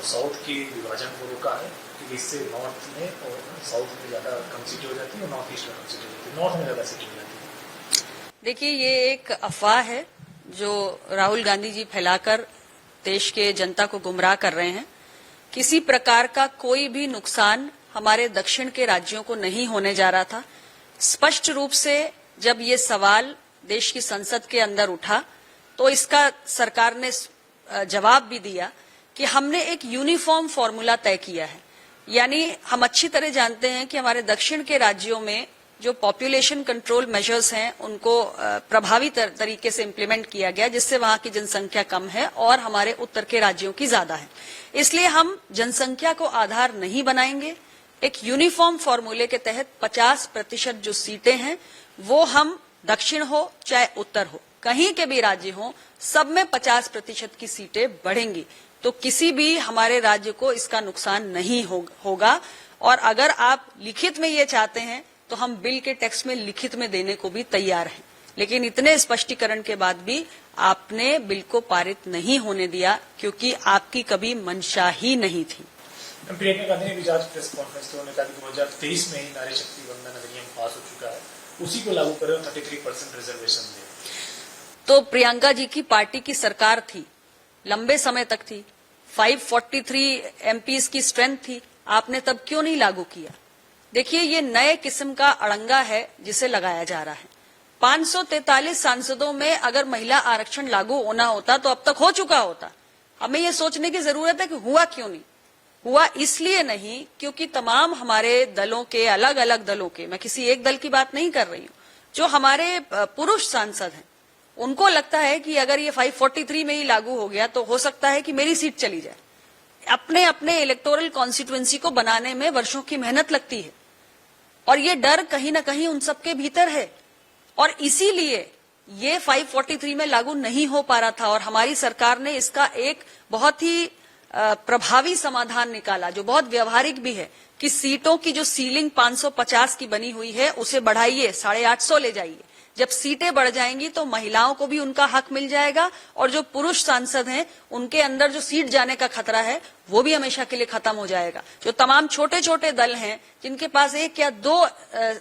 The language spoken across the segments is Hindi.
साउथ के विभाजन को रोका है कि इससे नॉर्थ में और साउथ में ज्यादा कम सीटें हो जाती है और नॉर्थ ईस्ट में कम सीटें हो जाती है, नॉर्थ में ज्यादा सीटें हो जाती है। देखिए, ये एक अफवाह है जो राहुल गांधी जी फैलाकर देश के जनता को गुमराह कर रहे हैं। किसी प्रकार का कोई भी नुकसान हमारे दक्षिण के राज्यों को नहीं होने जा रहा था। स्पष्ट रूप से जब ये सवाल देश की संसद के अंदर उठा तो इसका सरकार ने जवाब भी दिया कि हमने एक यूनिफॉर्म फॉर्मूला तय किया है। यानी हम अच्छी तरह जानते हैं कि हमारे दक्षिण के राज्यों में जो पॉपुलेशन कंट्रोल मेजर्स हैं उनको प्रभावी तरीके से इम्प्लीमेंट किया गया, जिससे वहां की जनसंख्या कम है और हमारे उत्तर के राज्यों की ज्यादा है। इसलिए हम जनसंख्या को आधार नहीं बनाएंगे। एक यूनिफॉर्म फॉर्मूले के तहत 50% जो सीटें हैं वो हम दक्षिण हो चाहे उत्तर हो, कहीं के भी राज्य हो, सब में 50% की सीटें बढ़ेंगी। तो किसी भी हमारे राज्य को इसका नुकसान नहीं होगा। और अगर आप लिखित में ये चाहते हैं तो हम बिल के टेक्स्ट में लिखित में देने को भी तैयार हैं, लेकिन इतने स्पष्टीकरण के बाद भी आपने बिल को पारित नहीं होने दिया क्योंकि आपकी कभी मंशा ही नहीं थी। प्रियंका गांधी ने भी आज प्रेस कॉन्फ्रेंस में कहा कि 2023 में ही नारी शक्ति वंदन अधिनियम पास हो चुका है, उसी को लागू करें और 33% रिजर्वेशन दें। तो प्रियंका जी की पार्टी की सरकार थी, लंबे समय तक थी, 543 एमपीज की स्ट्रेंथ थी, आपने तब क्यों नहीं लागू किया? देखिए, ये नए किस्म का अड़ंगा है जिसे लगाया जा रहा है। 543 सांसदों में अगर महिला आरक्षण लागू होना होता तो अब तक हो चुका होता। हमें ये सोचने की जरूरत है कि हुआ क्यों नहीं हुआ। इसलिए नहीं क्योंकि तमाम हमारे दलों के, अलग अलग दलों के, मैं किसी एक दल की बात नहीं कर रही हूं, जो हमारे पुरुष सांसद हैं उनको लगता है कि अगर ये 543 में ही लागू हो गया तो हो सकता है कि मेरी सीट चली जाए। अपने अपने इलेक्टोरल कॉन्स्टिट्यूएंसी को बनाने में वर्षों की मेहनत लगती है और ये डर कहीं ना कहीं उन सबके भीतर है और इसीलिए ये 543 में लागू नहीं हो पा रहा था। और हमारी सरकार ने इसका एक बहुत ही प्रभावी समाधान निकाला जो बहुत व्यवहारिक भी है कि सीटों की जो सीलिंग 550 की बनी हुई है उसे बढ़ाइए, 850 ले जाइए। जब सीटें बढ़ जाएंगी तो महिलाओं को भी उनका हक मिल जाएगा और जो पुरुष सांसद हैं उनके अंदर जो सीट जाने का खतरा है वो भी हमेशा के लिए खत्म हो जाएगा। जो तमाम छोटे छोटे दल हैं जिनके पास 1 या 2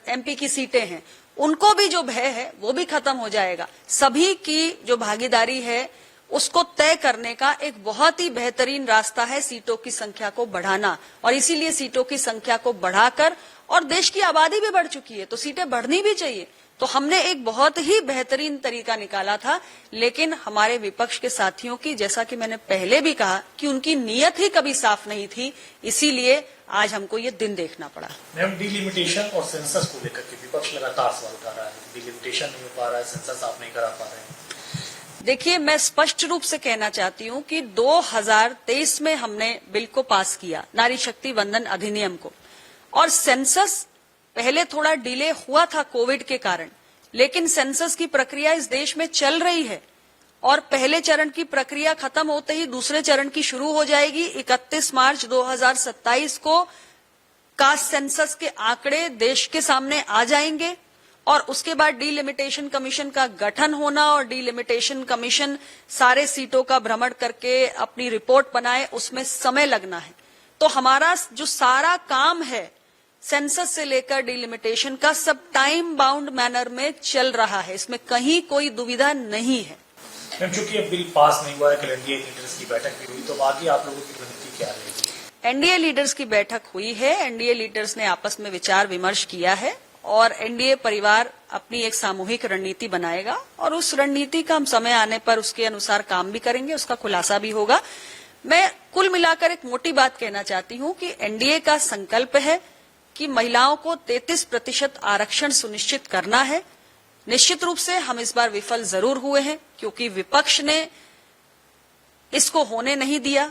एमपी की सीटें हैं उनको भी जो भय है वो भी खत्म हो जाएगा। सभी की जो भागीदारी है उसको तय करने का एक बहुत ही बेहतरीन रास्ता है सीटों की संख्या को बढ़ाना। और इसीलिए सीटों की संख्या को बढ़ाकर, और देश की आबादी भी बढ़ चुकी है तो सीटें बढ़नी भी चाहिए, तो हमने एक बहुत ही बेहतरीन तरीका निकाला था। लेकिन हमारे विपक्ष के साथियों की, जैसा कि मैंने पहले भी कहा, कि उनकी नीयत ही कभी साफ नहीं थी, इसीलिए आज हमको ये दिन देखना पड़ा। मैम, डिलिमिटेशन और सेंसस को लेकर के विपक्ष लगातार सवाल उठा रहा है, डिलिमिटेशन नहीं हो पा रहा है, सेंसस आप नहीं करा पा रहे हैं। देखिए, मैं स्पष्ट रूप से कहना चाहती हूं कि 2023 में हमने बिल को पास किया, नारी शक्ति वंदन अधिनियम को, और सेंसस पहले थोड़ा डिले हुआ था कोविड के कारण, लेकिन सेंसस की प्रक्रिया इस देश में चल रही है और पहले चरण की प्रक्रिया खत्म होते ही दूसरे चरण की शुरू हो जाएगी। 31 मार्च 2027 को कास्ट सेंसस के आंकड़े देश के सामने आ जाएंगे और उसके बाद डीलिमिटेशन कमीशन का गठन होना और डीलिमिटेशन कमीशन सारे सीटों का भ्रमण करके अपनी रिपोर्ट बनाए, उसमें समय लगना है। तो हमारा जो सारा काम है सेंसस से लेकर डिलिमिटेशन का, सब टाइम बाउंड मैनर में चल रहा है, इसमें कहीं कोई दुविधा नहीं है। मैम, चूंकि अब बिल पास नहीं हुआ है, कल एनडीए लीडर्स की बैठक भी हुई, तो बाकी आप लोगों की रणनीति क्या रहेगी? एनडीए लीडर्स की बैठक हुई है, एनडीए लीडर्स ने आपस में विचार विमर्श किया है और एनडीए परिवार अपनी एक सामूहिक रणनीति बनाएगा और उस रणनीति का हम समय आने पर उसके अनुसार काम भी करेंगे, उसका खुलासा भी होगा। मैं कुल मिलाकर एक मोटी बात कहना चाहती हूं कि एनडीए का संकल्प है कि महिलाओं को 33% आरक्षण सुनिश्चित करना है। निश्चित रूप से हम इस बार विफल जरूर हुए हैं क्योंकि विपक्ष ने इसको होने नहीं दिया,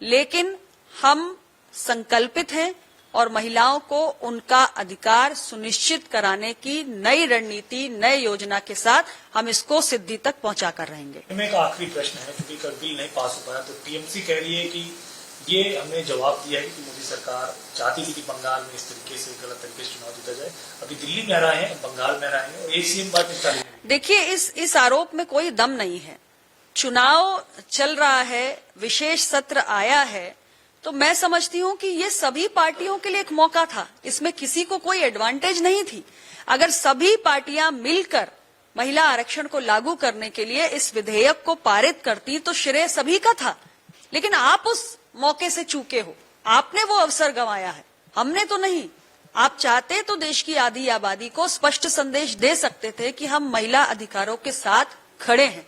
लेकिन हम संकल्पित हैं और महिलाओं को उनका अधिकार सुनिश्चित कराने की नई रणनीति, नई योजना के साथ हम इसको सिद्धि तक पहुंचा कर रहेंगे। एक आखिरी प्रश्न है, क्योंकि कल बिल नहीं पास हो पाया तो टीएमसी कह रही है कि ये हमने जवाब दिया है कि मोदी सरकार चाहती थी कि बंगाल में इस तरीके से गलत तरीके से चुनाव जीता जाए। अभी दिल्ली में आ रहे हैं, बंगाल में आ रहे हैं और एक सीएम बात निपटा रही है। देखिए, इस आरोप में कोई दम नहीं है। चुनाव चल रहा है, विशेष सत्र आया है, तो मैं समझती हूं कि ये सभी पार्टियों के लिए एक मौका था, इसमें किसी को कोई एडवांटेज नहीं थी। अगर सभी पार्टियां मिलकर महिला आरक्षण को लागू करने के लिए इस विधेयक को पारित करती तो श्रेय सभी का था, लेकिन आप उस मौके से चूके हो, आपने वो अवसर गंवाया है, हमने तो नहीं। आप चाहते तो देश की आधी आबादी को स्पष्ट संदेश दे सकते थे कि हम महिला अधिकारों के साथ खड़े हैं,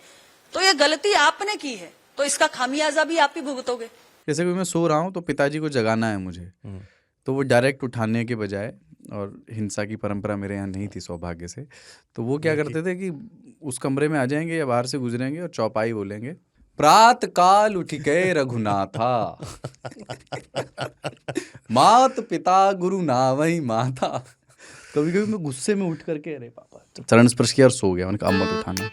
तो ये गलती आपने की है, तो इसका खामियाजा भी आप ही भुगतोगे। जैसे कि मैं सो रहा हूँ तो पिताजी को जगाना है मुझे, तो वो डायरेक्ट उठाने के बजाय, और हिंसा की परंपरा मेरे यहाँ नहीं थी सौभाग्य से, तो वो क्या करते थे कि उस कमरे में आ जाएंगे या बाहर से गुजरेंगे और चौपाई बोलेंगे, प्रात काल उठ के रघुनाथा मात पिता गुरु नावई माता। कभी कभी मैं गुस्से में उठ करके अरे पापा चरण स्पर्श किया और सो गया, मैंने कहा अब मत उठाना।